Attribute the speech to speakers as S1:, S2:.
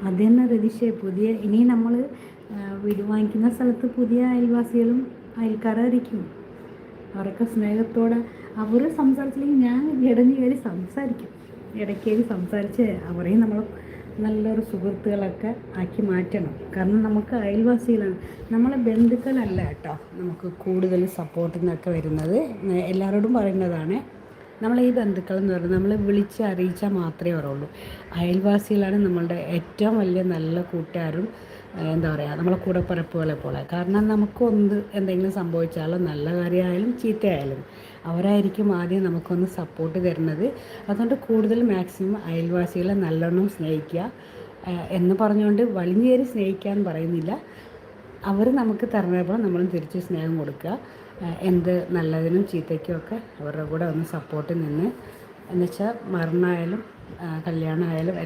S1: അത് തന്നെ രതീഷേ, പുതിയ ഇനി നമ്മൾ വീട് വാങ്ങിക്കുന്ന സ്ഥലത്ത് പുതിയ അയൽവാസികളും അയൽക്കാരായിരിക്കും. അവരൊക്കെ സ്നേഹത്തോടെ അവർ സംസാരിച്ചില്ലെങ്കിൽ ഞാൻ ഇടഞ്ഞു കയറി സംസാരിക്കും. ഇടയ്ക്ക് കയറി സംസാരിച്ച് അവരെയും നമ്മൾ നല്ലൊരു സുഹൃത്തുക്കളൊക്കെ ആക്കി മാറ്റണം. കാരണം നമുക്ക് അയൽവാസികളാണ്, നമ്മളെ ബന്ധുക്കളല്ല കേട്ടോ നമുക്ക് കൂടുതൽ സപ്പോർട്ടിനൊക്കെ വരുന്നത്. എല്ലാവരോടും പറയുന്നതാണ്, നമ്മളെ ഈ ബന്ധുക്കളെന്ന് പറയുന്നത് നമ്മൾ വിളിച്ച് അറിയിച്ചാൽ മാത്രമേ പറയുള്ളൂ. അയൽവാസികളാണ് നമ്മളുടെ ഏറ്റവും വലിയ നല്ല കൂട്ടുകാരും, എന്താ പറയുക, നമ്മളെ കൂടപ്പിറപ്പുകളെ പോലെ. കാരണം എന്തെങ്കിലും സംഭവിച്ചാലും നല്ല കാര്യമായാലും ചീത്തയായാലും അവരായിരിക്കും ആദ്യം നമുക്കൊന്ന് സപ്പോർട്ട് തരുന്നത്. അതുകൊണ്ട് കൂടുതൽ മാക്സിമം അയൽവാസികളെ നല്ലോണം സ്നേഹിക്കുക. എന്ന് പറഞ്ഞുകൊണ്ട് വലിഞ്ഞേറി സ്നേഹിക്കാൻ പറയുന്നില്ല, അവർ നമുക്ക് തരുന്നപ്പോൾ നമ്മളും തിരിച്ച് സ്നേഹം കൊടുക്കുക. എന്ത് നല്ലതിനും ചീത്തയ്ക്കും ഒക്കെ അവരുടെ കൂടെ ഒന്ന് സപ്പോർട്ട് നിന്ന്, എന്നുവെച്ചാൽ മരണമായാലും കല്യാണമായാലും